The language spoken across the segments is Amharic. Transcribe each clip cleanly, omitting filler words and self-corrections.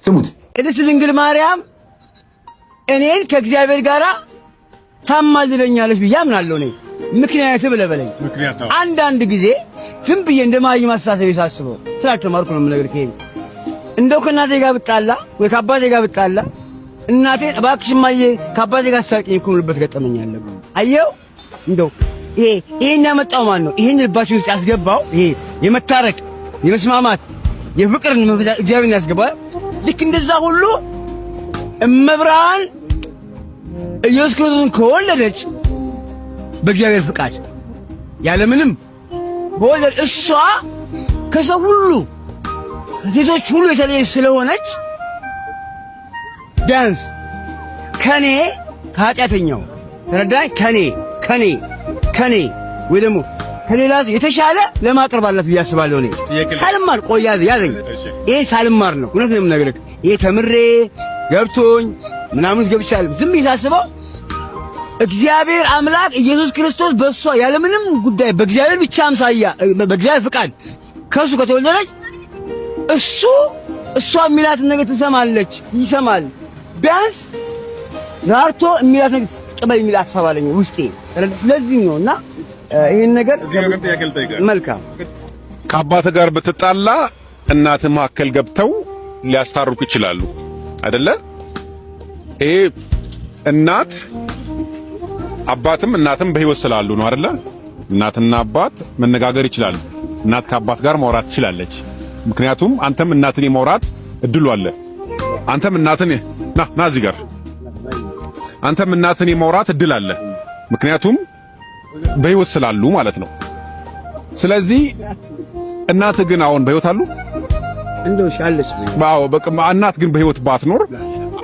ስሙት። ቅድስት ድንግል ማርያም እኔን ከእግዚአብሔር ጋር ታማልደኛለች ብዬ አምናለሁ። እኔ ምክንያቱም ለበለኝ አንዳንድ ጊዜ ዝም ብዬ እንደማይ ማስተሳሰብ ሳስበው ስላልተማርኩ ነው የምነግርህ። ይሄን እንደው ከእናቴ ጋር ብጣላ ወይ ከአባቴ ጋር ብጣላ እናቴ እባክሽ እማዬ ከአባቴ ጋር ሳርቂኝ እኮ የምልበት ገጠመኝ አለ። አየው እንደው ይሄን ያመጣው ማን ነው? ይሄን ልባችን ውስጥ ያስገባው ይሄ የመታረቅ የመስማማት የፍቅርን እግዚአብሔር ያስገባው። ልክ እንደዛ ሁሉ እመብርሃን ኢየሱስ ክርስቶስን ከወለደች በእግዚአብሔር ፍቃድ ያለምንም በወለድ እሷ ከሰው ሁሉ ከሴቶች ሁሉ የተለየች ስለሆነች ቢያንስ ከኔ ከኃጢአተኛው ተረዳኝ ከኔ ወይ ደግሞ ከሌላ የተሻለ ለማቅረብ አላት ብዬ አስባለሁ። እኔ ሳልማር ቆይ ያዘኝ። ይሄ ሳልማር ነው እውነት ነው የምነግርህ። ይሄ ተምሬ ገብቶኝ ምናምን ገብቻለሁ። ዝም ብዬ ሳስበው እግዚአብሔር አምላክ ኢየሱስ ክርስቶስ በእሷ ያለምንም ጉዳይ በእግዚአብሔር ብቻ አምሳያ በእግዚአብሔር ፍቃድ ከእሱ ከተወለደች እሷ የሚላትን ነገር ትሰማለች፣ ይሰማል። ቢያንስ ራርቶ የሚላት ነገር ትቀበል የሚል አሳባለኝ ውስጤ። ስለዚህ ነውና ይሄን ነገር መልካም ከአባትህ ጋር ብትጣላ እናትህ መካከል ገብተው ሊያስታርቁ ይችላሉ አይደለ? ይሄ እናት አባትም እናትም በህይወት ስላሉ ነው አይደለ? እናትና አባት መነጋገር ይችላሉ። እናት ከአባት ጋር ማውራት ትችላለች። ምክንያቱም አንተም እናትን የማውራት እድሉ አለ። አንተም እናትን ና እዚህ ጋር አንተም እናትን የማውራት እድል አለ። ምክንያቱም በህይወት ስላሉ ማለት ነው። ስለዚህ እናት ግን አሁን በህይወት አሉ እንደው ሻለች ባው በቃ እናት ግን በህይወት ባትኖር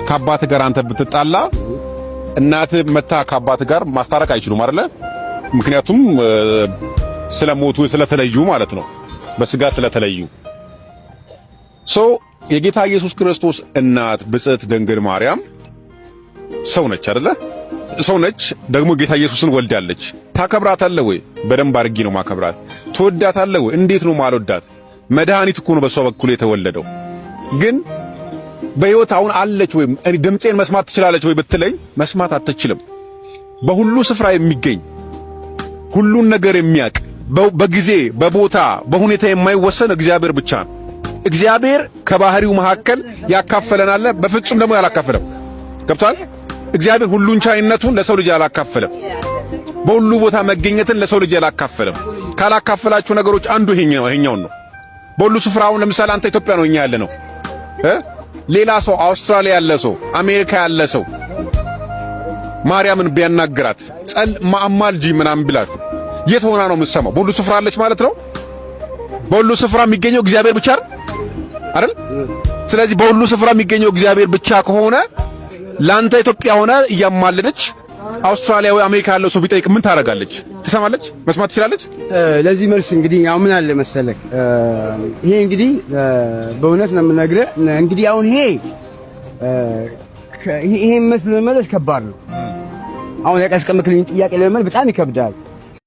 ከአባት ጋር አንተ ብትጣላ እናት መታ ከአባት ጋር ማስታረቅ አይችሉም አይደለ? ምክንያቱም ስለሞቱ ስለተለዩ ማለት ነው። በስጋ ስለተለዩ የጌታ ኢየሱስ ክርስቶስ እናት ብጽዕት ድንግል ማርያም ሰው ነች አይደለ? ሰው ነች። ደግሞ ጌታ ኢየሱስን ወልዳለች። ታከብራታለህ ወይ? በደንብ አድርጌ ነው ማከብራት። ትወዳታለህ ወይ? እንዴት ነው ማልወዳት? መድኃኒት እኮ ነው በሷ በኩል የተወለደው። ግን በሕይወት አሁን አለች ወይ? ድምጼን መስማት ትችላለች ወይ ብትለኝ መስማት አትችልም። በሁሉ ስፍራ የሚገኝ ሁሉን ነገር የሚያውቅ በጊዜ በቦታ በሁኔታ የማይወሰን እግዚአብሔር ብቻ ነው። እግዚአብሔር ከባህሪው መካከል ያካፈለናል፣ በፍጹም ደግሞ ያላካፈለም። ገብቷል? እግዚአብሔር ሁሉን ቻይነቱን ለሰው ልጅ ያላካፈለም። በሁሉ ቦታ መገኘትን ለሰው ልጅ ያላካፈለም። ካላካፈላችሁ ነገሮች አንዱ ይሄኛው ነው። በሁሉ ስፍራውን ለምሳሌ አንተ ኢትዮጵያ ነው እኛ ያለ ነው ሌላ ሰው አውስትራሊያ ያለ ሰው አሜሪካ ያለ ሰው ማርያምን ቢያናግራት ማማልጂ ምናምን ብላት የት ሆና ነው የምትሰማው? በሁሉ ስፍራ አለች ማለት ነው። በሁሉ ስፍራ የሚገኘው እግዚአብሔር ብቻ አይደል? ስለዚህ በሁሉ ስፍራ የሚገኘው እግዚአብሔር ብቻ ከሆነ ላንተ ኢትዮጵያ ሆነ እያማለደች አውስትራሊያ ወይ አሜሪካ ያለው ሰው ቢጠይቅ ምን ታረጋለች? ትሰማለች? መስማት ትችላለች? ለዚህ መልስ እንግዲህ ያው ምን አለ መሰለህ፣ ይሄ እንግዲህ በእውነት ነው የምነግርህ። እንግዲህ አሁን ይሄ መልስ ለመመለስ ከባድ ነው። አሁን ያቀስቀምክልኝ ጥያቄ ለመመለስ በጣም ይከብዳል።